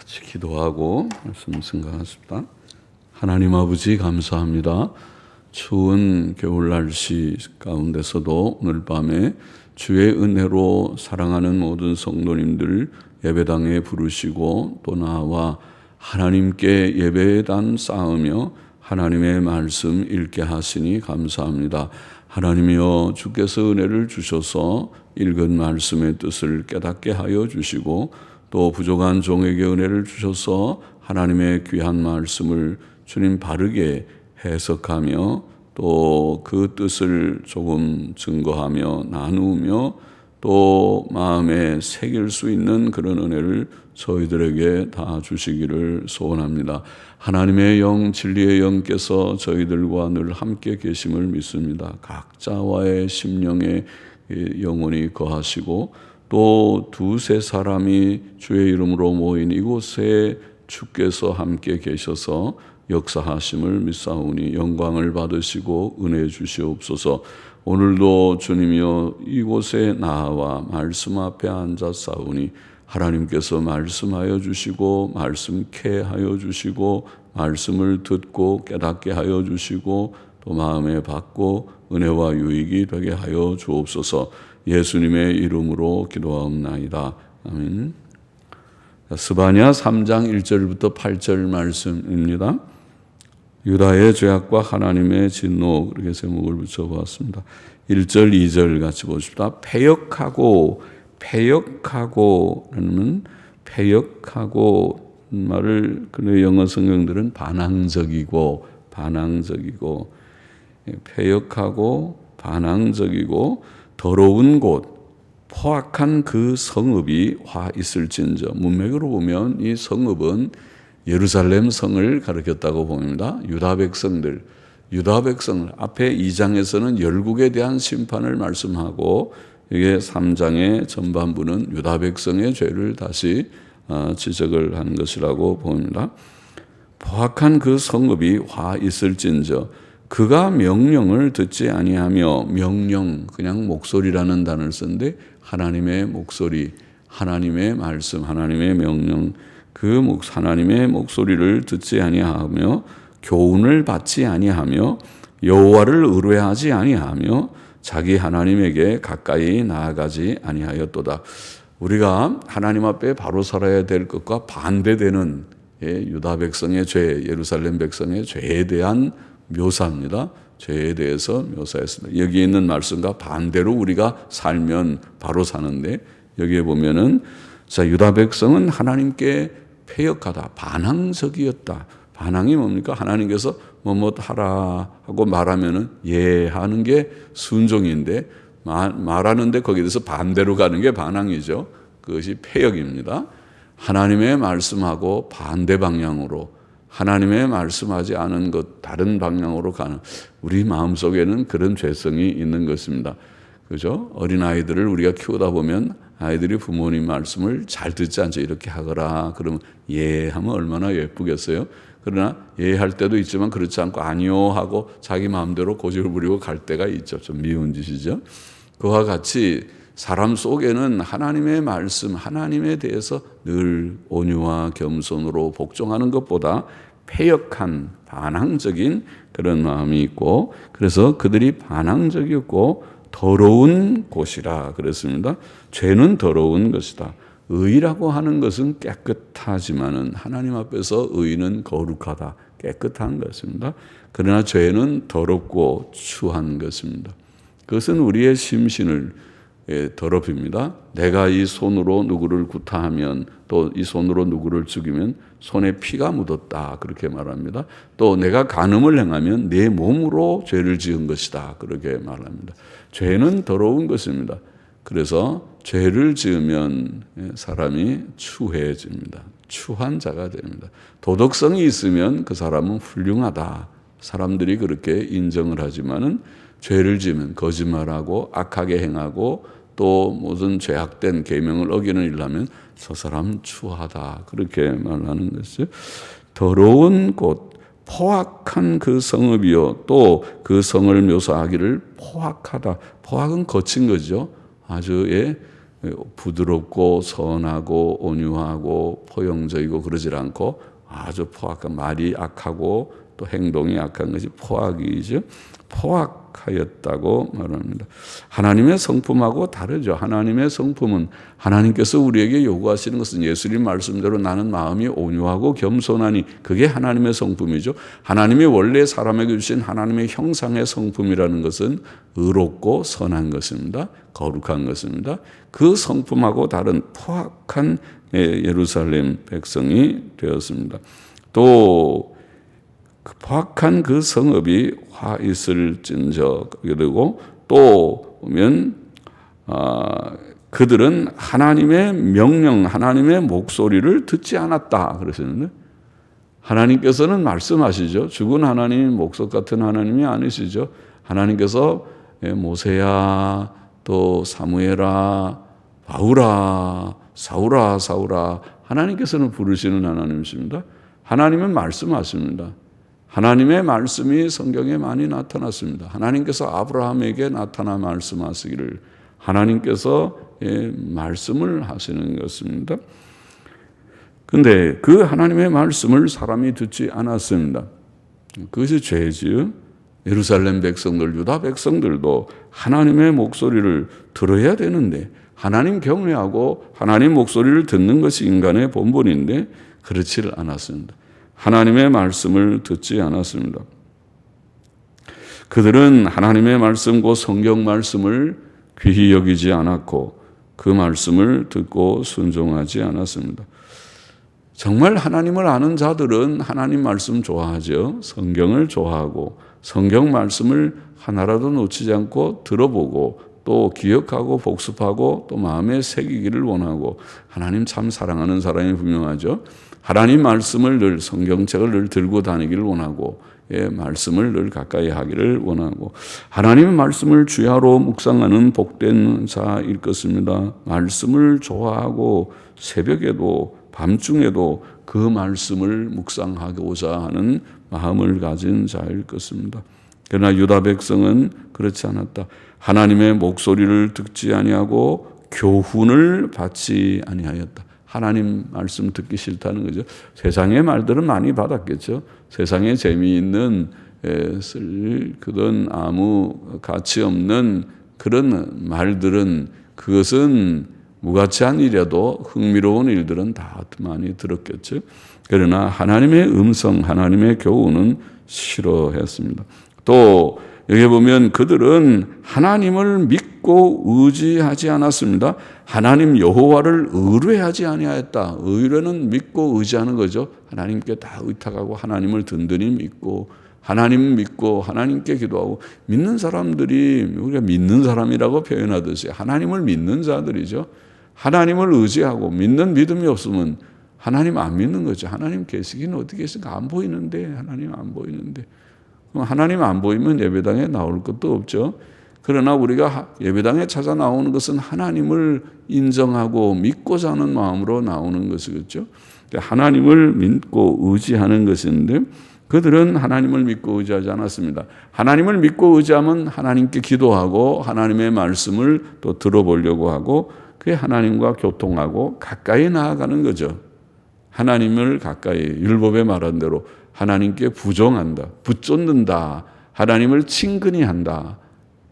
같이 기도하고 말씀 생각하십니다. 하나님 아버지 감사합니다. 추운 겨울 날씨 가운데서도 오늘 밤에 주의 은혜로 사랑하는 모든 성도님들 예배당에 부르시고 또 나와 하나님께 예배단 쌓으며 하나님의 말씀 읽게 하시니 감사합니다. 하나님이여, 주께서 은혜를 주셔서 읽은 말씀의 뜻을 깨닫게 하여 주시고 또 부족한 종에게 은혜를 주셔서 하나님의 귀한 말씀을 주님 바르게 해석하며 또 그 뜻을 조금 증거하며 나누며 또 마음에 새길 수 있는 그런 은혜를 저희들에게 다 주시기를 소원합니다. 하나님의 영, 진리의 영께서 저희들과 늘 함께 계심을 믿습니다. 각자와의 심령에 영원히 거하시고 또 두세 사람이 주의 이름으로 모인 이곳에 주께서 함께 계셔서 역사하심을 믿사오니 영광을 받으시고 은혜 주시옵소서. 오늘도 주님이여 이곳에 나와 말씀 앞에 앉아 싸우니 하나님께서 말씀하여 주시고 말씀케 하여 주시고 말씀을 듣고 깨닫게 하여 주시고 또 마음에 받고 은혜와 유익이 되게 하여 주옵소서. 예수님의 이름으로 기도하옵나이다. 아멘. 스바냐 3장 1절부터 8절 말씀입니다. 유다의 죄악과 하나님의 진노, 그렇게 제목을 붙여보았습니다. 1절 2절 같이 보십시다. 패역하고는 패역하고 말을 그 영어 성경들은 반항적이고 패역하고 반항적이고 더러운 곳 포악한 그 성읍이 화 있을진저. 문맥으로 보면 이 성읍은 예루살렘 성을 가리켰다고 봅니다. 유다 백성들 앞에 2장에서는 열국에 대한 심판을 말씀하고 이게 3장의 전반부는 유다 백성의 죄를 다시 지적을 한 것이라고 봅니다. 포악한 그 성읍이 화 있을진저 그가 명령을 듣지 아니하며, 명령 그냥 목소리라는 단어를 쓰는데 하나님의 목소리, 하나님의 말씀, 하나님의 명령, 그 하나님의 목소리를 듣지 아니하며 교훈을 받지 아니하며 여호와를 의뢰하지 아니하며 자기 하나님에게 가까이 나아가지 아니하였도다. 우리가 하나님 앞에 바로 살아야 될 것과 반대되는 유다 백성의 죄, 예루살렘 백성의 죄에 대한 묘사입니다. 죄에 대해서 묘사했습니다. 여기에 있는 말씀과 반대로 우리가 살면 바로 사는데, 여기에 보면은 자, 유다 백성은 하나님께 패역하다, 반항적이었다. 반항이 뭡니까? 하나님께서 뭐뭐 하라 하고 말하면은 예 하는 게 순종인데, 말하는데 거기에 대해서 반대로 가는 게 반항이죠. 그것이 패역입니다. 하나님의 말씀하고 반대 방향으로, 하나님의 말씀하지 않은 것 다른 방향으로 가는, 우리 마음속에는 그런 죄성이 있는 것입니다. 그죠? 어린아이들을 우리가 키우다 보면 아이들이 부모님 말씀을 잘 듣지 않죠. 이렇게 하거라 그러면 예 하면 얼마나 예쁘겠어요. 그러나 예 할 때도 있지만 그렇지 않고 아니요 하고 자기 마음대로 고집을 부리고 갈 때가 있죠. 좀 미운 짓이죠. 그와 같이 사람 속에는 하나님의 말씀, 하나님에 대해서 늘 온유와 겸손으로 복종하는 것보다 패역한 반항적인 그런 마음이 있고, 그래서 그들이 반항적이었고 더러운 곳이라 그랬습니다. 죄는 더러운 것이다. 의라고 하는 것은 깨끗하지만은 하나님 앞에서 의는 거룩하다, 깨끗한 것입니다. 그러나 죄는 더럽고 추한 것입니다. 그것은 우리의 심신을 더럽힙니다. 내가 이 손으로 누구를 구타하면, 또 이 손으로 누구를 죽이면 손에 피가 묻었다, 그렇게 말합니다. 또 내가 간음을 행하면 내 몸으로 죄를 지은 것이다, 그렇게 말합니다. 죄는 더러운 것입니다. 그래서 죄를 지으면 사람이 추해집니다. 추한 자가 됩니다. 도덕성이 있으면 그 사람은 훌륭하다, 사람들이 그렇게 인정을 하지만은 죄를 지으면 거짓말하고 악하게 행하고 또 무슨 죄악된 계명을 어기는 일을 하면 저 사람 추하다, 그렇게 말하는 것이죠. 더러운 곳, 포악한 그 성읍이요, 또 그 성을 묘사하기를 포악하다. 포악은 거친 거죠. 아주 부드럽고 선하고 온유하고 포용적이고 그러질 않고 아주 포악한, 말이 악하고 또 행동이 악한 것이 포악이죠. 포악하였다고 말합니다. 하나님의 성품하고 다르죠. 하나님의 성품은 하나님께서 우리에게 요구하시는 것은 예수님 말씀대로 나는 마음이 온유하고 겸손하니, 그게 하나님의 성품이죠. 하나님이 원래 사람에게 주신 하나님의 형상의 성품이라는 것은 의롭고 선한 것입니다. 거룩한 것입니다. 그 성품하고 다른 포악한 예루살렘 백성이 되었습니다. 또 포악한 그 성읍이 화 있을진저 되고, 또 보면 그들은 하나님의 명령, 하나님의 목소리를 듣지 않았다 그러시는데, 하나님께서는 말씀하시죠. 죽은 하나님이 목석 같은 하나님이 아니시죠. 하나님께서 모세야, 또 사무엘아, 바울아, 사울아, 사울아, 하나님께서는 부르시는 하나님이십니다. 하나님은 말씀하십니다. 하나님의 말씀이 성경에 많이 나타났습니다. 하나님께서 아브라함에게 나타나 말씀하시기를, 하나님께서 말씀을 하시는 것입니다. 그런데 그 하나님의 말씀을 사람이 듣지 않았습니다. 그것이 죄지요. 예루살렘 백성들, 유다 백성들도 하나님의 목소리를 들어야 되는데, 하나님 경외하고 하나님 목소리를 듣는 것이 인간의 본분인데 그렇지를 않았습니다. 하나님의 말씀을 듣지 않았습니다. 그들은 하나님의 말씀, 곧 성경 말씀을 귀히 여기지 않았고 그 말씀을 듣고 순종하지 않았습니다. 정말 하나님을 아는 자들은 하나님 말씀 좋아하죠. 성경을 좋아하고 성경 말씀을 하나라도 놓치지 않고 들어보고 또 기억하고 복습하고 또 마음에 새기기를 원하고, 하나님 참 사랑하는 사람이 분명하죠. 하나님 말씀을 늘, 성경책을 늘 들고 다니기를 원하고, 말씀을 늘 가까이 하기를 원하고, 하나님의 말씀을 주야로 묵상하는 복된 자일 것입니다. 말씀을 좋아하고 새벽에도 밤중에도 그 말씀을 묵상하고자 하는 마음을 가진 자일 것입니다. 그러나 유다 백성은 그렇지 않았다. 하나님의 목소리를 듣지 아니하고 교훈을 받지 아니하였다. 하나님 말씀 듣기 싫다는 거죠. 세상의 말들은 많이 받았겠죠. 세상에 재미있는 그런 아무 가치 없는 그런 말들은, 그것은 무가치한 일이라도 흥미로운 일들은 다 많이 들었겠죠. 그러나 하나님의 음성, 하나님의 교훈은 싫어했습니다. 또 여기 보면 그들은 하나님을 믿고 의지하지 않았습니다. 하나님 여호와를 의뢰하지 아니하였다. 의뢰는 믿고 의지하는 거죠. 하나님께 다 의탁하고 하나님을 든든히 믿고, 하나님 믿고 하나님께 기도하고, 믿는 사람들이 우리가 믿는 사람이라고 표현하듯이 하나님을 믿는 자들이죠. 하나님을 의지하고 믿는 믿음이 없으면 하나님 안 믿는 거죠. 하나님 계시기는 어떻게 계신가? 안 보이는데, 하나님 안 보이는데. 하나님 안 보이면 예배당에 나올 것도 없죠. 그러나 우리가 예배당에 찾아 나오는 것은 하나님을 인정하고 믿고자 하는 마음으로 나오는 것이겠죠. 하나님을 믿고 의지하는 것인데, 그들은 하나님을 믿고 의지하지 않았습니다. 하나님을 믿고 의지하면 하나님께 기도하고 하나님의 말씀을 또 들어보려고 하고, 그게 하나님과 교통하고 가까이 나아가는 거죠. 하나님을 가까이, 율법에 말한 대로 하나님께 부정한다, 붙쫓는다, 하나님을 친근히 한다,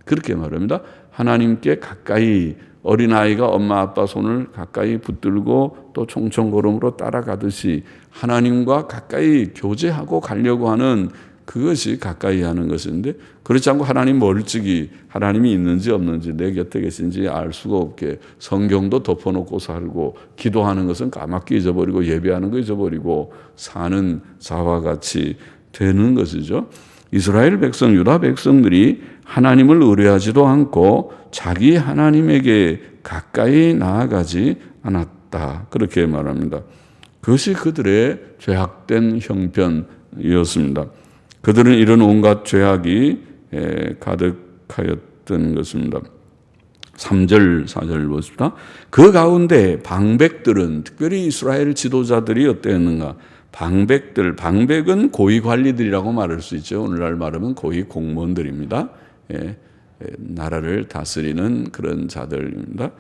그렇게 말합니다. 하나님께 가까이, 어린아이가 엄마 아빠 손을 가까이 붙들고 또 총총걸음으로 따라가듯이 하나님과 가까이 교제하고 가려고 하는, 그것이 가까이 하는 것인데, 그렇지 않고 하나님 멀찍이, 하나님이 있는지 없는지 내 곁에 계신지 알 수가 없게 성경도 덮어놓고 살고, 기도하는 것은 까맣게 잊어버리고 예배하는 거 잊어버리고 사는 자와 같이 되는 것이죠. 이스라엘 백성, 유다 백성들이 하나님을 의뢰하지도 않고 자기 하나님에게 가까이 나아가지 않았다, 그렇게 말합니다. 그것이 그들의 죄악된 형편이었습니다. 그들은 이런 온갖 죄악이 가득하였던 것입니다. 3절, 4절 보십시다. 그 가운데 방백들은, 특별히 이스라엘 지도자들이 어땠는가? 방백은 고위 관리들이라고 말할 수 있죠. 오늘날 말하면 고위 공무원들입니다. 나라를 다스리는 그런 자들입니다.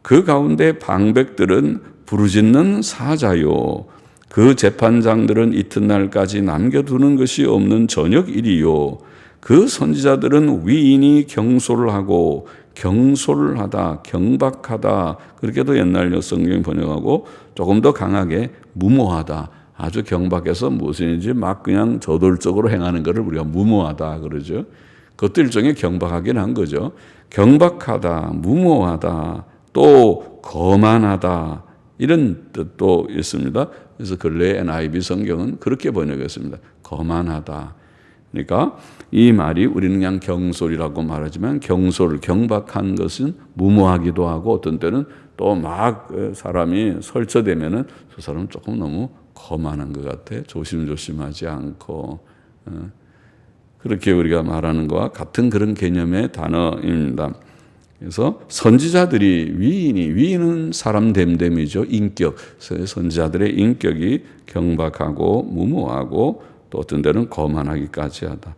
그 가운데 방백들은 부르짖는 사자요. 그 재판장들은 이튿날까지 남겨두는 것이 없는 저녁일이요. 그 선지자들은 위인이 경솔을 하고 경솔을 하다, 경박하다. 그렇게도 옛날 성경이 번역하고 조금 더 강하게 무모하다. 아주 경박해서 무엇인지 막 그냥 저돌적으로 행하는 것을 우리가 무모하다 그러죠. 그것도 일종의 경박하긴 한 거죠. 경박하다, 무모하다, 또 거만하다 이런 뜻도 있습니다. 그래서 근래 NIV 성경은 그렇게 번역했습니다. 거만하다. 그러니까 이 말이 우리는 그냥 경솔이라고 말하지만 경솔, 경박한 것은 무모하기도 하고 어떤 때는 또 막 사람이 설쳐되면은 저 사람은 조금 너무 거만한 것 같아. 조심조심하지 않고 그렇게 우리가 말하는 것과 같은 그런 개념의 단어입니다. 그래서 선지자들이 위인은 사람 됨됨이죠. 인격. 선지자들의 인격이 경박하고 무모하고 또 어떤 데는 거만하기까지 하다.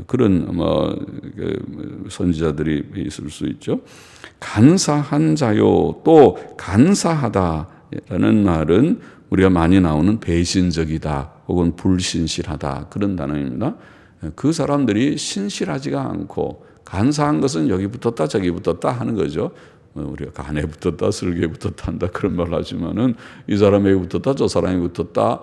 그런 선지자들이 있을 수 있죠. 간사한 자요. 또 간사하다라는 말은 우리가 많이 나오는 배신적이다 혹은 불신실하다 그런 단어입니다. 그 사람들이 신실하지가 않고 간사한 것은 여기 붙었다 저기 붙었다 하는 거죠. 우리가 간에 붙었다 설계에 붙었다 한다 그런 말 하지만은 이 사람에게 붙었다 저 사람에게 붙었다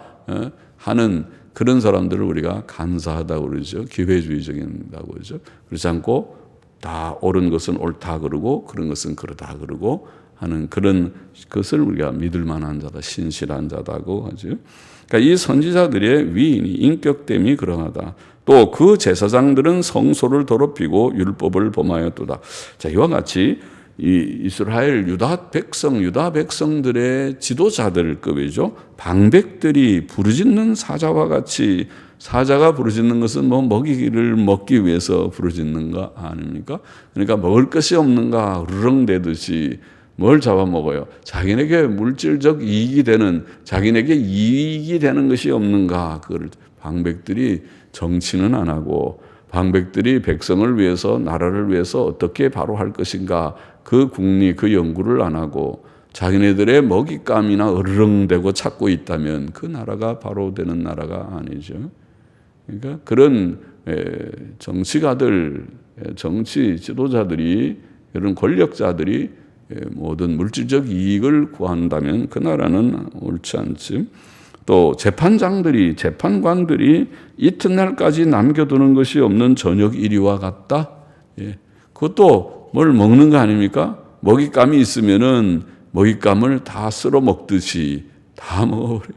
하는 그런 사람들을 우리가 간사하다고 그러죠. 기회주의적이다고 그러죠. 그렇지 않고 다 옳은 것은 옳다 그러고 그런 것은 그러다 그러고 하는 그런 것을 우리가 믿을 만한 자다, 신실한 자다고 하죠. 그러니까 이 선지자들의 위인이 인격됨이 그러하다. 또 그 제사장들은 성소를 더럽히고 율법을 범하였도다. 자, 이와 같이 이 이스라엘 유다 백성들의 지도자들급이죠. 방백들이 부르짖는 사자와 같이 사자가 부르짖는 것은 뭐 먹이를 먹기 위해서 부르짖는 거 아닙니까? 그러니까 먹을 것이 없는가 으르렁대듯이 뭘 잡아먹어요? 자기네게 물질적 이익이 되는 자기네게 이익이 되는 것이 없는가? 그걸 방백들이 정치는 안 하고 방백들이 백성을 위해서 나라를 위해서 어떻게 바로 할 것인가 그 궁리 그 연구를 안 하고 자기네들의 먹잇감이나 으르렁대고 찾고 있다면 그 나라가 바로 되는 나라가 아니죠. 그러니까 그런 정치가들 정치 지도자들이 이런 권력자들이 모든 물질적 이익을 구한다면 그 나라는 옳지 않지. 또 재판관들이 이튿날까지 남겨두는 것이 없는 저녁 이리와 같다. 그것도 뭘 먹는 거 아닙니까? 먹잇감이 있으면은 먹잇감을 다 쓸어 먹듯이 다 먹어버려요.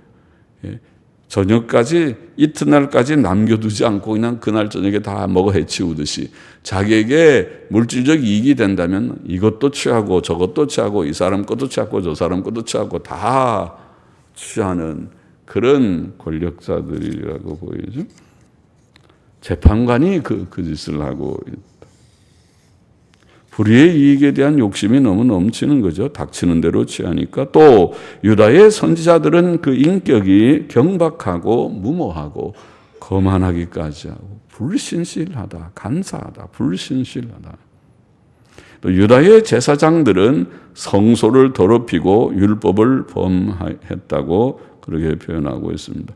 저녁까지 이튿날까지 남겨두지 않고 그냥 그날 저녁에 다 먹어 해치우듯이 자기에게 물질적 이익이 된다면 이것도 취하고 저것도 취하고 이 사람 것도 취하고 저 사람 것도 취하고 다 취하는 그런 권력자들이라고 보이죠. 재판관이 그 짓을 하고 있다. 불의의 이익에 대한 욕심이 너무 넘치는 거죠. 닥치는 대로 취하니까. 또 유다의 선지자들은 그 인격이 경박하고 무모하고 거만하기까지 하고 불신실하다, 간사하다, 불신실하다. 또 유다의 제사장들은 성소를 더럽히고 율법을 범했다고 그렇게 표현하고 있습니다.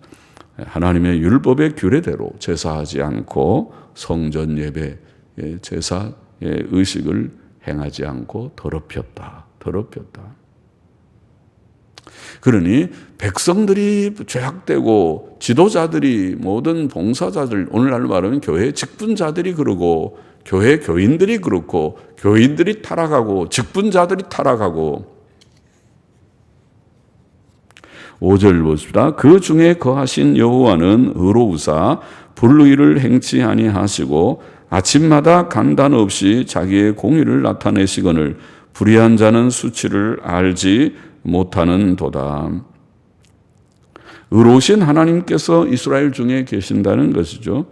하나님의 율법의 규례대로 제사하지 않고 성전 예배, 제사의 의식을 행하지 않고 더럽혔다. 그러니 백성들이 죄악되고 지도자들이 모든 봉사자들 오늘날로 말하면 교회 직분자들이 그러고 교회 교인들이 그렇고 교인들이 타락하고 직분자들이 타락하고 5절 보십시다. 그 중에 거하신 여호와는 의로우사 불의를 행치 아니하시고 아침마다 간단 없이 자기의 공의를 나타내시거늘 불의한 자는 수치를 알지 못하는도다. 의로우신 하나님께서 이스라엘 중에 계신다는 것이죠.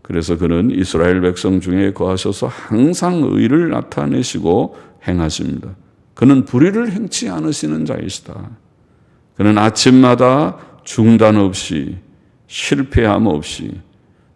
그래서 그는 이스라엘 백성 중에 거하셔서 항상 의를 나타내시고 행하십니다. 그는 불의를 행치 않으시는 자이시다. 그는 아침마다 중단 없이 실패함 없이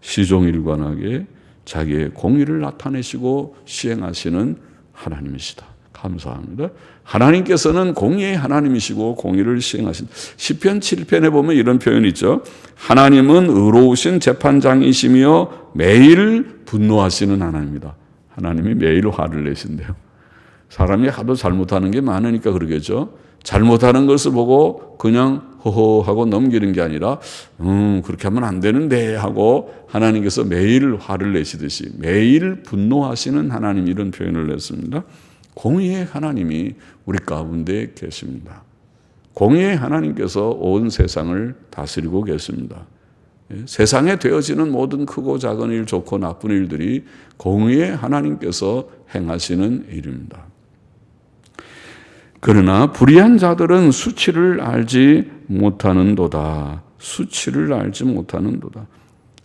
시종일관하게 자기의 공의를 나타내시고 시행하시는 하나님이시다. 감사합니다. 하나님께서는 공의의 하나님이시고 공의를 시행하신 시편 7편에 보면 이런 표현이 있죠. 하나님은 의로우신 재판장이시며 매일 분노하시는 하나님입니다. 하나님이 매일 화를 내신대요. 사람이 하도 잘못하는 게 많으니까 그러겠죠. 잘못하는 것을 보고 그냥 허허하고 넘기는 게 아니라 그렇게 하면 안 되는데 하고 하나님께서 매일 화를 내시듯이 매일 분노하시는 하나님, 이런 표현을 냈습니다. 공의의 하나님이 우리 가운데 계십니다. 공의의 하나님께서 온 세상을 다스리고 계십니다. 세상에 되어지는 모든 크고 작은 일, 좋고 나쁜 일들이 공의의 하나님께서 행하시는 일입니다. 그러나 불의한 자들은 수치를 알지 못하는도다. 수치를 알지 못하는도다.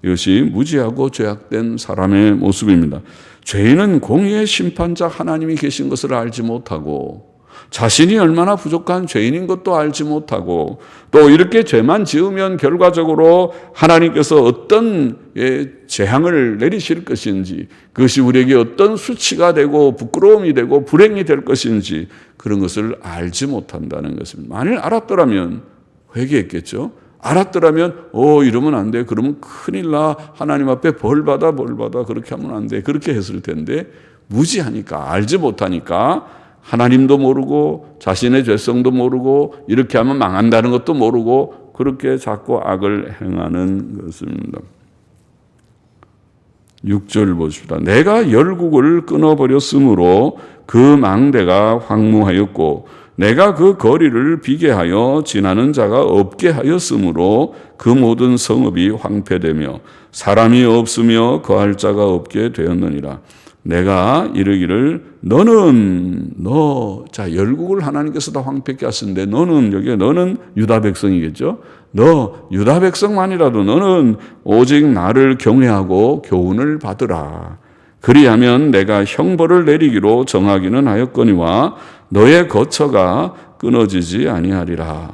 이것이 무지하고 죄악된 사람의 모습입니다. 죄인은 공의의 심판자 하나님이 계신 것을 알지 못하고, 자신이 얼마나 부족한 죄인인 것도 알지 못하고, 또 이렇게 죄만 지으면 결과적으로 하나님께서 어떤 재앙을 내리실 것인지, 그것이 우리에게 어떤 수치가 되고 부끄러움이 되고 불행이 될 것인지 그런 것을 알지 못한다는 것입니다. 만일 알았더라면 회개했겠죠. 알았더라면 이러면 안 돼. 그러면 큰일 나. 하나님 앞에 벌 받아. 그렇게 하면 안 돼. 그렇게 했을 텐데 무지하니까, 알지 못하니까 하나님도 모르고 자신의 죄성도 모르고 이렇게 하면 망한다는 것도 모르고 그렇게 자꾸 악을 행하는 것입니다. 6절 보십시다. 내가 열국을 끊어버렸으므로 그 망대가 황무하였고 내가 그 거리를 비게 하여 지나는 자가 없게 하였으므로 그 모든 성읍이 황폐되며 사람이 없으며 거할 자가 없게 되었느니라. 내가 이르기를 자, 열국을 하나님께서 다 황폐케 하시는데 너는 유다 백성이겠죠. 너 유다 백성만이라도 너는 오직 나를 경외하고 교훈을 받으라. 그리하면 내가 형벌을 내리기로 정하기는 하였거니와 너의 거처가 끊어지지 아니하리라.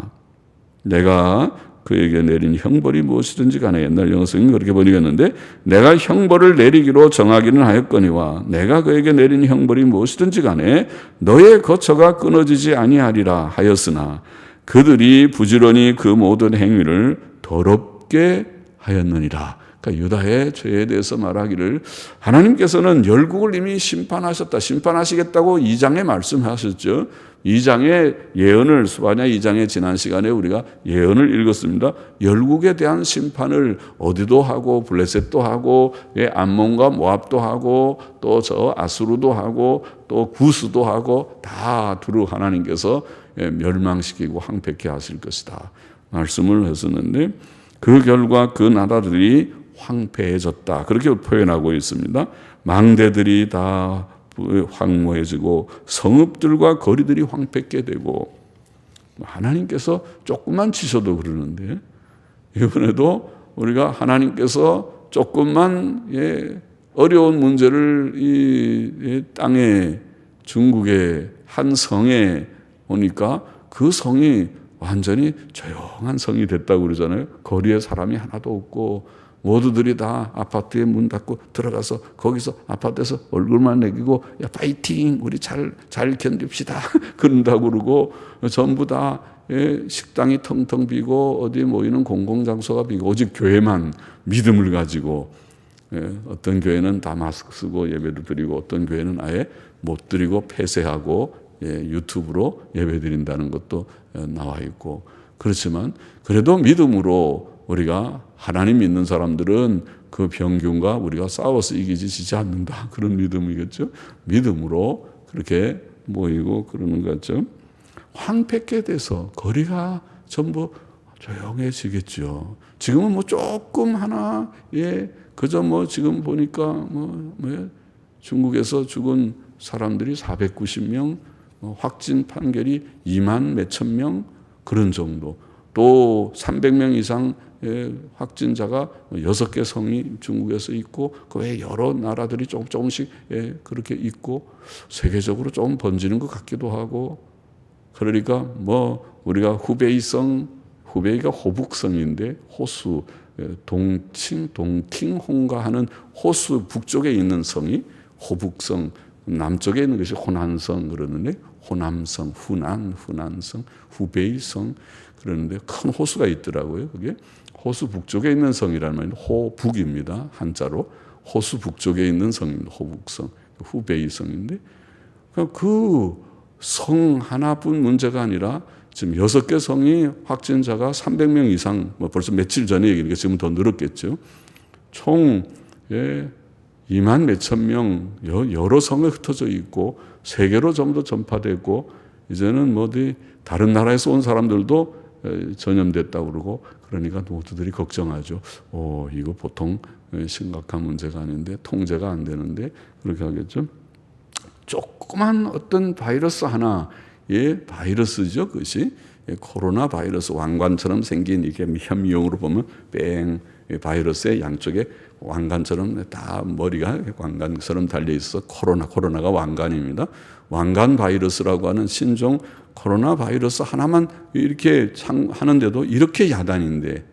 내가 그에게 내린 형벌이 무엇이든지 간에, 옛날 영어성이 그렇게 번역했는데, 내가 형벌을 내리기로 정하기는 하였거니와 내가 그에게 내린 형벌이 무엇이든지 간에 너의 거처가 끊어지지 아니하리라 하였으나 그들이 부지런히 그 모든 행위를 더럽게 하였느니라. 그러니까 유다의 죄에 대해서 말하기를, 하나님께서는 열국을 이미 심판하셨다, 심판하시겠다고 2장에 말씀하셨죠. 2장의 예언을, 스바냐 2장의 지난 시간에 우리가 예언을 읽었습니다. 열국에 대한 심판을 어디도 하고 블레셋도 하고 암몬과 모압도 하고 또 저 아수르도 하고 또 구스도 하고 다 두루 하나님께서 멸망시키고 황폐케 하실 것이다 말씀을 했었는데, 그 결과 그 나라들이 황폐해졌다 그렇게 표현하고 있습니다. 망대들이 다 황무해지고 성읍들과 거리들이 황폐케 되고, 하나님께서 조금만 치셔도 그러는데, 이번에도 우리가 하나님께서 조금만 어려운 문제를 이 땅에, 중국의 한 성에 오니까 그 성이 완전히 조용한 성이 됐다고 그러잖아요. 거리에 사람이 하나도 없고 모두들이 다 아파트에 문 닫고 들어가서 거기서 아파트에서 얼굴만 내기고, 야 파이팅, 우리 잘 견딥시다 그런다고 그러고, 전부 다 식당이 텅텅 비고 어디 모이는 공공장소가 비고 오직 교회만 믿음을 가지고, 어떤 교회는 다 마스크 쓰고 예배도 드리고 어떤 교회는 아예 못 드리고 폐쇄하고 유튜브로 예배 드린다는 것도 나와 있고, 그렇지만 그래도 믿음으로 우리가 하나님 믿는 사람들은 그 병균과 우리가 싸워서 이기지 지지 않는다, 그런 믿음이겠죠. 믿음으로 그렇게 모이고 그러는 거죠. 황폐케 돼서 거리가 전부 조용해지겠죠. 지금은 뭐 조금 하나, 그저 뭐 지금 보니까 중국에서 죽은 사람들이 490명, 확진 판결이 2만 몇천 명 그런 정도, 또 300명 이상 확진자가 6개 성이 중국에서 있고 그 외에 여러 나라들이 조금씩 그렇게 있고 세계적으로 좀 번지는 것 같기도 하고, 그러니까 뭐 우리가 후베이가 호북성인데 호수, 동칭, 동킹홍가 하는 호수 북쪽에 있는 성이 호북성, 남쪽에 있는 것이 호난성 그러는데 호남성, 후난성, 후베이성 그러는데 큰 호수가 있더라고요. 그게 호수 북쪽에 있는 성이라는 말은 호북입니다. 한자로 호수 북쪽에 있는 성입니다. 호북성, 후베이성인데 그 성 하나뿐 문제가 아니라 지금 6개 성이 확진자가 300명 이상, 벌써 며칠 전에 얘기니까 지금 더 늘었겠죠. 총 2만 몇천 명 여러 성에 흩어져 있고 세계로 전부 전파되고 이제는 어디 다른 나라에서 온 사람들도 전염됐다고 그러고 그러니까 모두들이 걱정하죠. 이거 보통 심각한 문제가 아닌데 통제가 안 되는데 그렇게 하겠죠. 조그만 어떤 바이러스 하나의 바이러스죠. 그것이 코로나 바이러스 왕관처럼 생긴 이게 현미용으로 보면 뺑 바이러스의 양쪽에 왕관처럼 다 머리가 왕관처럼 달려 있어 코로나가 왕관입니다. 왕관 바이러스라고 하는 신종 코로나 바이러스 하나만 이렇게 하는데도 이렇게 야단인데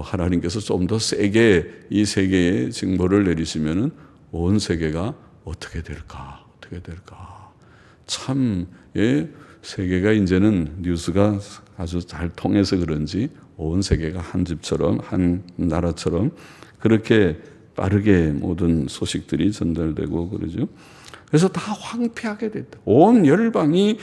하나님께서 좀 더 세게 이 세계에 징벌을 내리시면은 온 세계가 어떻게 될까? 참, 세계가 이제는 뉴스가 아주 잘 통해서 그런지 온 세계가 한 집처럼, 한 나라처럼 그렇게 빠르게 모든 소식들이 전달되고 그러죠. 그래서 다 황폐하게 됐다. 온 열방이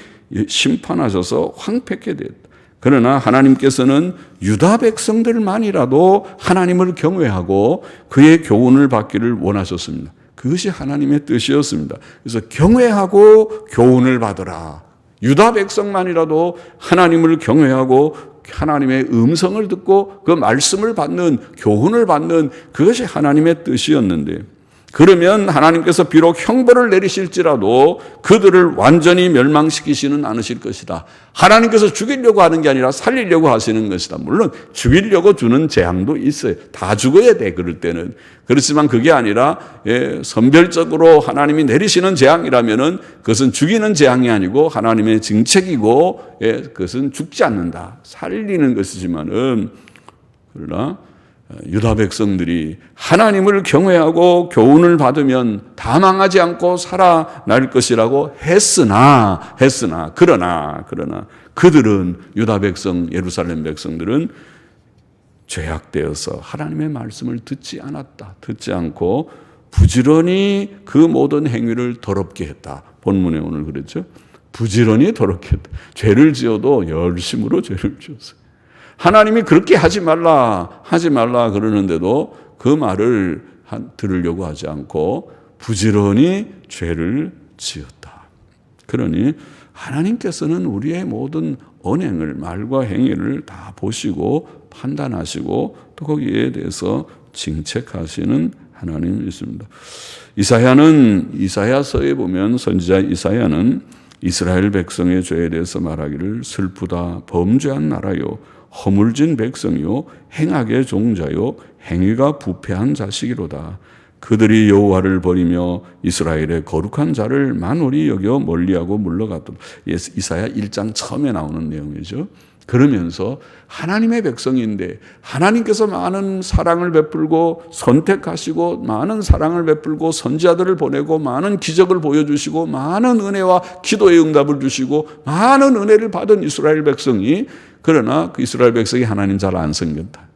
심판하셔서 황폐하게 됐다. 그러나 하나님께서는 유다 백성들만이라도 하나님을 경외하고 그의 교훈을 받기를 원하셨습니다. 그것이 하나님의 뜻이었습니다. 그래서 경외하고 교훈을 받으라. 유다 백성만이라도 하나님을 경외하고 하나님의 음성을 듣고 그 말씀을 받는 교훈을 받는 그것이 하나님의 뜻이었는데 그러면 하나님께서 비록 형벌을 내리실지라도 그들을 완전히 멸망시키지는 않으실 것이다. 하나님께서 죽이려고 하는 게 아니라 살리려고 하시는 것이다. 물론 죽이려고 주는 재앙도 있어요. 다 죽어야 돼 그럴 때는. 그렇지만 그게 아니라 선별적으로 하나님이 내리시는 재앙이라면은 그것은 죽이는 재앙이 아니고 하나님의 정책이고 그것은 죽지 않는다. 살리는 것이지만은 그러나 유다 백성들이 하나님을 경외하고 교훈을 받으면 다 망하지 않고 살아날 것이라고 했으나 그러나 그들은 유다 백성 예루살렘 백성들은 죄악되어서 하나님의 말씀을 듣지 않고 부지런히 그 모든 행위를 더럽게 했다. 본문에 오늘 그랬죠. 부지런히 더럽게 했다. 죄를 지어도 열심으로 죄를 지었어요. 하나님이 그렇게 하지 말라 그러는데도 그 말을 들으려고 하지 않고 부지런히 죄를 지었다. 그러니 하나님께서는 우리의 모든 언행을 말과 행위를 다 보시고 판단하시고 또 거기에 대해서 징책하시는 하나님이 있습니다. 이사야서에 보면 선지자 이사야는 이스라엘 백성의 죄에 대해서 말하기를 슬프다 범죄한 나라요 허물진 백성이요 행악의 종자요 행위가 부패한 자식이로다. 그들이 여호와를 버리며 이스라엘의 거룩한 자를 만홀히 여겨 멀리하고 물러갔다. 이사야 1장 처음에 나오는 내용이죠. 그러면서 하나님의 백성인데 하나님께서 많은 사랑을 베풀고 선택하시고 많은 사랑을 베풀고 선지자들을 보내고 많은 기적을 보여주시고 많은 은혜와 기도의 응답을 주시고 많은 은혜를 받은 이스라엘 백성이 그러나 그 이스라엘 백성이 하나님 잘 안 섬겼다.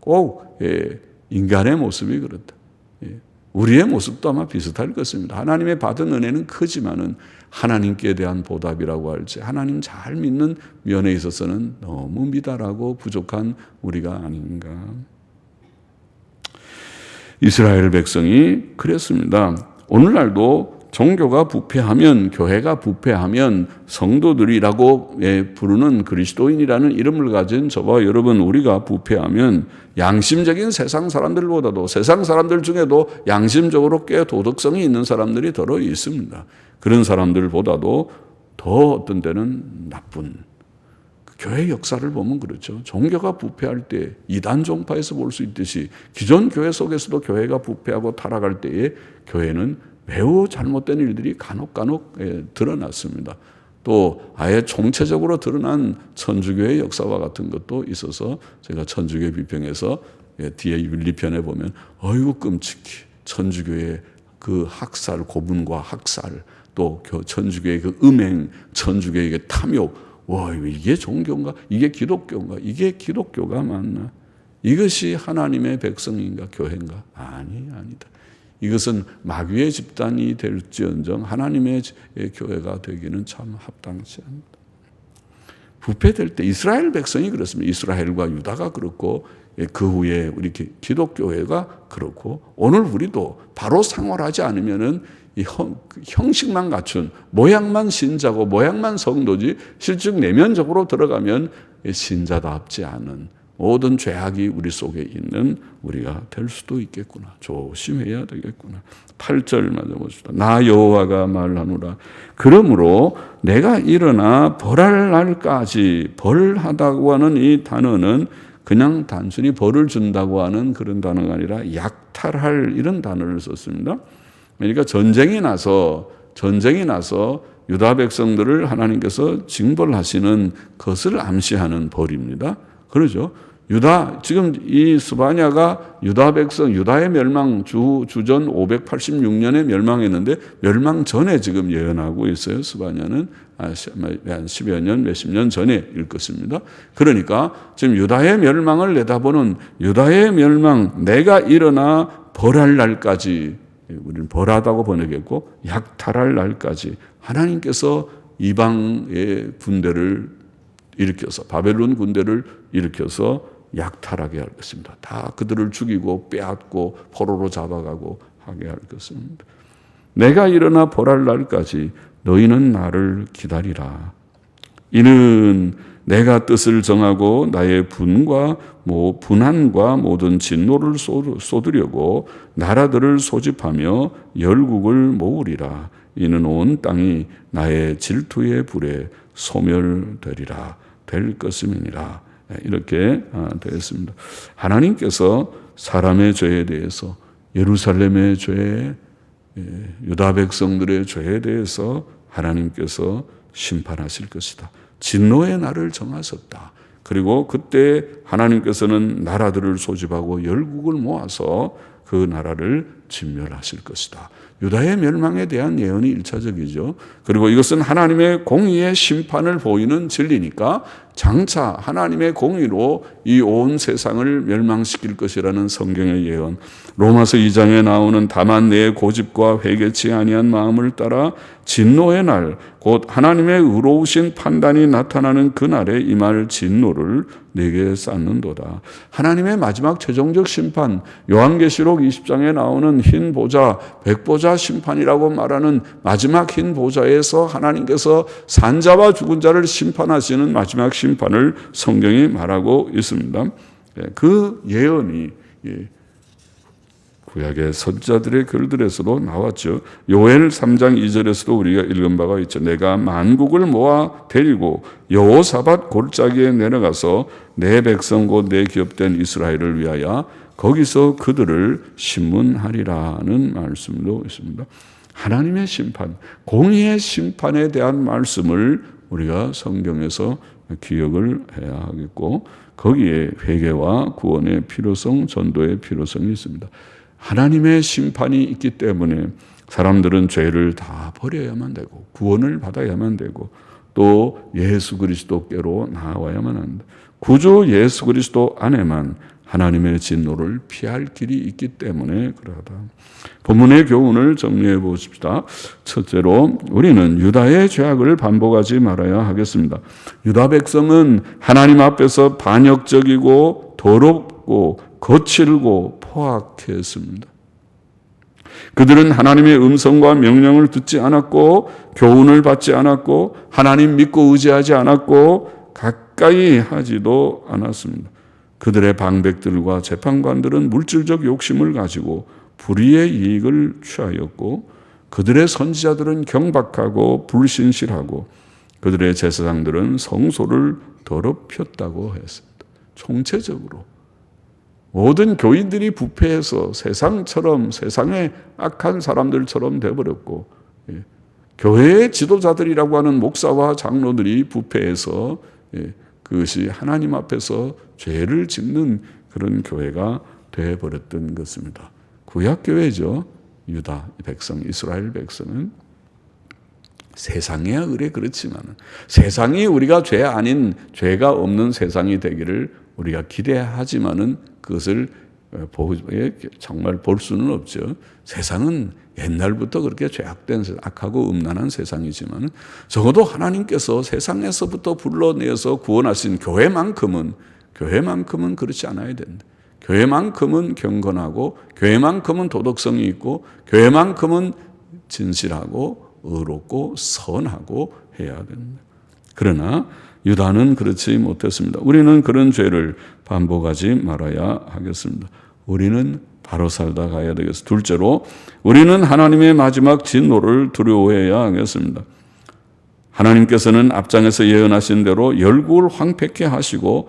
꼭 인간의 모습이 그렇다. 우리의 모습도 아마 비슷할 것입니다. 하나님의 받은 은혜는 크지만은 하나님께 대한 보답이라고 할지 하나님 잘 믿는 면에 있어서는 너무 미달하고 부족한 우리가 아닌가. 이스라엘 백성이 그랬습니다. 오늘날도 종교가 부패하면 교회가 부패하면 성도들이라고 부르는 그리스도인이라는 이름을 가진 저와 여러분 우리가 부패하면 양심적인 세상 사람들보다도 세상 사람들 중에도 양심적으로 꽤 도덕성이 있는 사람들이 더러 있습니다. 그런 사람들보다도 더 어떤 때는 나쁜 교회 역사를 보면 그렇죠. 종교가 부패할 때 이단 종파에서 볼 수 있듯이 기존 교회 속에서도 교회가 부패하고 타락할 때에 교회는 매우 잘못된 일들이 간혹 드러났습니다. 또 아예 총체적으로 드러난 천주교의 역사와 같은 것도 있어서 제가 천주교 비평에서 뒤에 윤리편에 보면 어이구 끔찍해. 천주교의 그 학살, 고문과 학살, 또 천주교의 그 음행, 천주교의 그 탐욕, 와, 이게 종교인가? 이게 기독교인가? 이게 기독교가 맞나? 이것이 하나님의 백성인가? 교회인가? 아니다. 이것은 마귀의 집단이 될지언정 하나님의 교회가 되기는 참 합당치 않다. 부패될 때 이스라엘 백성이 그렇습니다. 이스라엘과 유다가 그렇고 그 후에 우리 기독교회가 그렇고 오늘 우리도 바로 생활하지 않으면은 이 형식만 갖춘 모양만 신자고 모양만 성도지 실적 내면적으로 들어가면 신자답지 않은 모든 죄악이 우리 속에 있는 우리가 될 수도 있겠구나. 조심해야 되겠구나. 8절 맞아봅시다. 나 여호와가 말하노라. 그러므로 내가 일어나 벌할 날까지, 벌하다고 하는 이 단어는 그냥 단순히 벌을 준다고 하는 그런 단어가 아니라 약탈할 이런 단어를 썼습니다. 그러니까 전쟁이 나서 유다 백성들을 하나님께서 징벌하시는 것을 암시하는 벌입니다. 그러죠. 지금 이 스바냐가 유다 백성, 유다의 멸망, 주전 586년에 멸망했는데, 멸망 전에 지금 예언하고 있어요. 스바냐는 한 10여 년, 몇십 년 전에일 것입니다. 그러니까 지금 유다의 멸망을 내다보는 유다의 멸망, 내가 일어나 벌할 날까지, 우리는 벌하다고 번역했고, 약탈할 날까지 하나님께서 이방의 군대를 일으켜서, 바벨론 군대를 일으켜서 약탈하게 할 것입니다. 다 그들을 죽이고 빼앗고 포로로 잡아가고 하게 할 것입니다. 내가 일어나 벌할 날까지 너희는 나를 기다리라. 이는 내가 뜻을 정하고 나의 분한과 모든 진노를 쏟으려고 나라들을 소집하며 열국을 모으리라. 이는 온 땅이 나의 질투의 불에 소멸되리라. 될 것임이니라. 이렇게 되었습니다. 하나님께서 사람의 죄에 대해서, 예루살렘의 죄, 유다 백성들의 죄에 대해서 하나님께서 심판하실 것이다. 진노의 날을 정하셨다. 그리고 그때 하나님께서는 나라들을 소집하고 열국을 모아서 그 나라를 진멸하실 것이다. 유다의 멸망에 대한 예언이 1차적이죠. 그리고 이것은 하나님의 공의의 심판을 보이는 진리니까 장차 하나님의 공의로 이 온 세상을 멸망시킬 것이라는 성경의 예언. 로마서 2장에 나오는 다만 내 고집과 회개치 아니한 마음을 따라 진노의 날, 곧 하나님의 의로우신 판단이 나타나는 그날에 임할 진노를 내게 쌓는도다. 하나님의 마지막 최종적 심판, 요한계시록 20장에 나오는 흰 보좌, 백보좌 심판이라고 말하는 마지막 흰 보좌에서 하나님께서 산자와 죽은 자를 심판하시는 마지막 심판을 성경이 말하고 있습니다. 그 예언이 구약의 선지자들의 글들에서도 나왔죠. 요엘 3장 2절에서도 우리가 읽은 바가 있죠. 내가 만국을 모아 데리고 여호사밧 골짜기에 내려가서 내 백성 곧 내 기업된 이스라엘을 위하여 거기서 그들을 신문하리라는 말씀도 있습니다. 하나님의 심판, 공의의 심판에 대한 말씀을 우리가 성경에서 기억을 해야 하겠고, 거기에 회개와 구원의 필요성, 전도의 필요성이 있습니다. 하나님의 심판이 있기 때문에 사람들은 죄를 다 버려야만 되고 구원을 받아야만 되고 또 예수 그리스도께로 나아와야만 한다. 구주 예수 그리스도 안에만 하나님의 진노를 피할 길이 있기 때문에 그러하다. 본문의 교훈을 정리해 보십시다. 첫째로 우리는 유다의 죄악을 반복하지 말아야 하겠습니다. 유다 백성은 하나님 앞에서 반역적이고 더럽고 거칠고 포악했습니다. 그들은 하나님의 음성과 명령을 듣지 않았고 교훈을 받지 않았고 하나님 믿고 의지하지 않았고 가까이 하지도 않았습니다. 그들의 방백들과 재판관들은 물질적 욕심을 가지고 불의의 이익을 취하였고 그들의 선지자들은 경박하고 불신실하고 그들의 제사장들은 성소를 더럽혔다고 했습니다. 총체적으로 모든 교인들이 부패해서 세상의 악한 사람들처럼 되어버렸고 교회의 지도자들이라고 하는 목사와 장로들이 부패해서 그것이 하나님 앞에서 죄를 짓는 그런 교회가 되어버렸던 것입니다. 구약교회죠. 유다 백성, 이스라엘 백성은 세상에야 그래 그렇지만 세상이 우리가 죄 아닌 죄가 없는 세상이 되기를 우리가 기대하지만은 그것을 정말 볼 수는 없죠. 세상은 옛날부터 그렇게 죄악된 악하고 음란한 세상이지만 적어도 하나님께서 세상에서부터 불러내서 구원하신 교회만큼은 그렇지 않아야 된다. 교회만큼은 경건하고 교회만큼은 도덕성이 있고 교회만큼은 진실하고 의롭고 선하고 해야 된다. 그러나 유다는 그렇지 못했습니다. 우리는 그런 죄를 반복하지 말아야 하겠습니다. 우리는 바로 살다 가야 되겠습니다. 둘째로 우리는 하나님의 마지막 진노를 두려워해야 하겠습니다. 하나님께서는 앞장에서 예언하신 대로 열국을 황폐케 하시고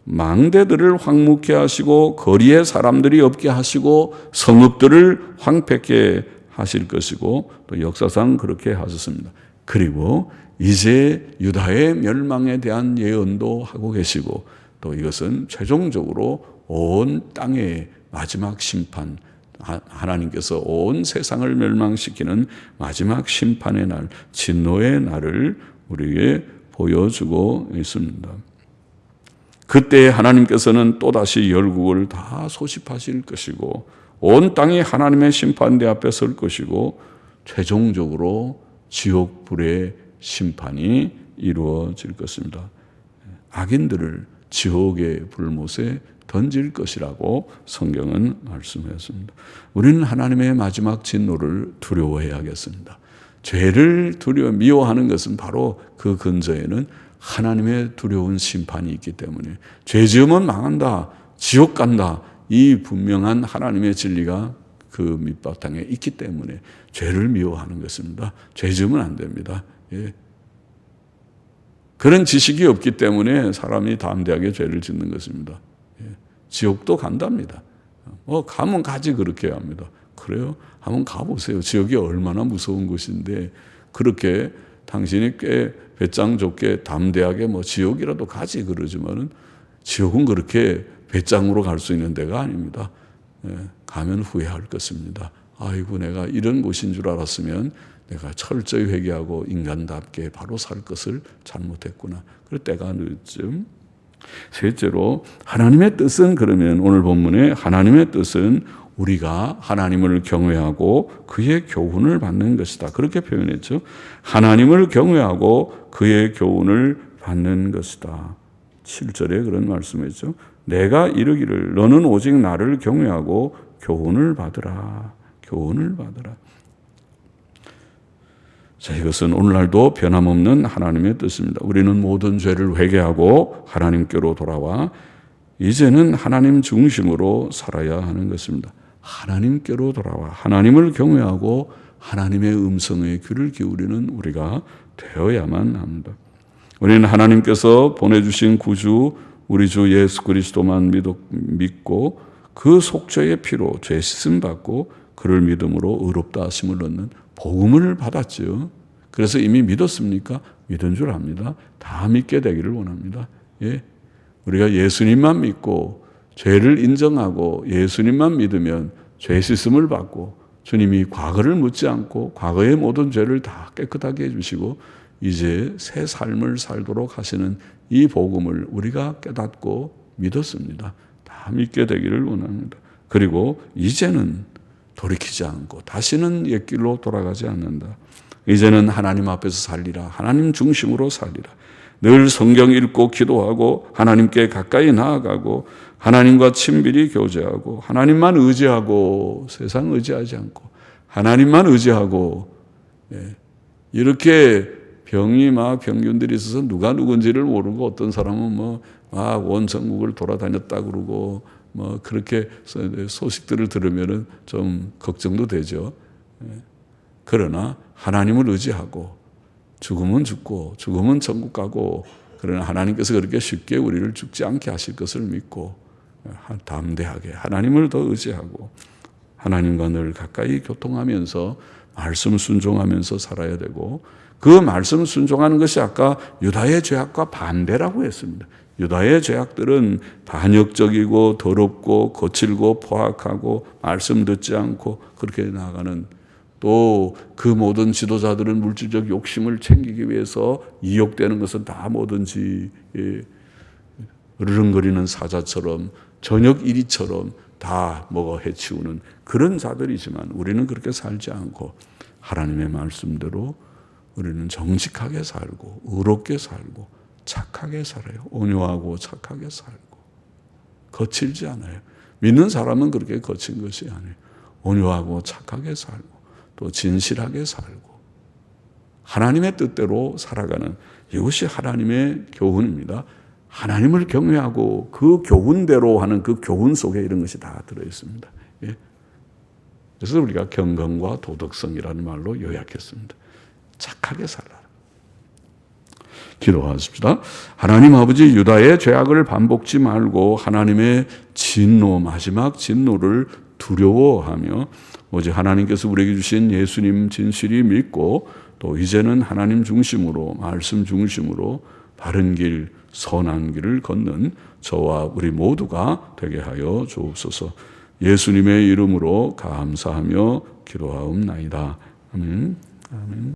망대들을 황무케 하시고 거리에 사람들이 없게 하시고 성읍들을 황폐케 하실 것이고 또 역사상 그렇게 하셨습니다. 그리고 이제 유다의 멸망에 대한 예언도 하고 계시고 또 이것은 최종적으로 온 땅의 마지막 심판, 하나님께서 온 세상을 멸망시키는 마지막 심판의 날, 진노의 날을 우리에게 보여주고 있습니다. 그때 하나님께서는 또다시 열국을 다 소집하실 것이고 온 땅이 하나님의 심판대 앞에 설 것이고 최종적으로 지옥 불의 심판이 이루어질 것입니다. 악인들을 지옥의 불못에 던질 것이라고 성경은 말씀했습니다. 우리는 하나님의 마지막 진노를 두려워해야겠습니다. 죄를 미워하는 것은 바로 그 근저에는 하나님의 두려운 심판이 있기 때문에 죄 지으면 망한다, 지옥 간다, 이 분명한 하나님의 진리가 그 밑바탕에 있기 때문에 죄를 미워하는 것입니다. 죄 지으면 안 됩니다. 예. 그런 지식이 없기 때문에 사람이 담대하게 죄를 짓는 것입니다. 예. 지옥도 간답니다. 가면 가지 그렇게 합니다. 그래요? 한번 가보세요. 지옥이 얼마나 무서운 곳인데 그렇게 당신이 꽤 배짱 좋게 담대하게 지옥이라도 가지 그러지만은 지옥은 그렇게 배짱으로 갈 수 있는 데가 아닙니다. 가면 후회할 것입니다. 아이고 내가 이런 곳인 줄 알았으면 내가 철저히 회개하고 인간답게 바로 살 것을 잘못했구나. 그럴 때가 늦쯤. 셋째로 하나님의 뜻은 그러면 오늘 본문의 하나님의 뜻은 우리가 하나님을 경외하고 그의 교훈을 받는 것이다. 그렇게 표현했죠. 하나님을 경외하고 그의 교훈을 받는 것이다. 7절에 그런 말씀했죠. 내가 이르기를 너는 오직 나를 경외하고 교훈을 받으라. 교훈을 받으라. 자, 이것은 오늘날도 변함없는 하나님의 뜻입니다. 우리는 모든 죄를 회개하고 하나님께로 돌아와 이제는 하나님 중심으로 살아야 하는 것입니다. 하나님께로 돌아와 하나님을 경외하고 하나님의 음성에 귀를 기울이는 우리가 되어야만 합니다. 우리는 하나님께서 보내주신 구주 우리 주 예수 그리스도만 믿고 그 속죄의 피로 죄 씻음 받고 그를 믿음으로 의롭다 하심을 얻는 복음을 받았죠. 그래서 이미 믿었습니까? 믿은 줄 압니다. 다 믿게 되기를 원합니다. 예. 우리가 예수님만 믿고 죄를 인정하고 예수님만 믿으면 죄 씻음을 받고 주님이 과거를 묻지 않고 과거의 모든 죄를 다 깨끗하게 해주시고 이제 새 삶을 살도록 하시는 이 복음을 우리가 깨닫고 믿었습니다. 다 믿게 되기를 원합니다. 그리고 이제는 돌이키지 않고 다시는 옛길로 돌아가지 않는다. 이제는 하나님 앞에서 살리라. 하나님 중심으로 살리라. 늘 성경 읽고 기도하고 하나님께 가까이 나아가고 하나님과 친밀히 교제하고 하나님만 의지하고 세상 의지하지 않고 하나님만 의지하고 이렇게 병이 막 병균들이 있어서 누가 누군지를 모르고 어떤 사람은 온 전국을 돌아다녔다 그러고 그렇게 소식들을 들으면은 좀 걱정도 되죠. 그러나 하나님을 의지하고 죽으면 죽고 죽으면 천국 가고 그러나 하나님께서 그렇게 쉽게 우리를 죽지 않게 하실 것을 믿고 담대하게 하나님을 더 의지하고 하나님과 늘 가까이 교통하면서 말씀 순종하면서 살아야 되고 그 말씀 순종하는 것이 아까 유다의 죄악과 반대라고 했습니다. 유다의 죄악들은 반역적이고 더럽고 거칠고 포악하고 말씀 듣지 않고 그렇게 나아가는, 또 그 모든 지도자들은 물질적 욕심을 챙기기 위해서 이욕되는 것은 다 뭐든지 으르렁거리는 사자처럼 저녁 이리처럼 다 먹어 해치우는 그런 자들이지만, 우리는 그렇게 살지 않고 하나님의 말씀대로 우리는 정직하게 살고 의롭게 살고 착하게 살아요. 온유하고 착하게 살고 거칠지 않아요. 믿는 사람은 그렇게 거친 것이 아니에요. 온유하고 착하게 살고 또 진실하게 살고 하나님의 뜻대로 살아가는, 이것이 하나님의 교훈입니다. 하나님을 경외하고 그 교훈대로 하는 그 교훈 속에 이런 것이 다 들어있습니다. 예. 그래서 우리가 경건과 도덕성이라는 말로 요약했습니다. 착하게 살아라. 기도하십시다. 하나님 아버지, 유다의 죄악을 반복지 말고 하나님의 진노, 마지막 진노를 두려워하며 오직 하나님께서 우리에게 주신 예수님 진실이 믿고 또 이제는 하나님 중심으로, 말씀 중심으로 바른 길, 선한 길을 걷는 저와 우리 모두가 되게 하여 주옵소서. 예수님의 이름으로 감사하며 기도하옵나이다. 아멘. 아멘.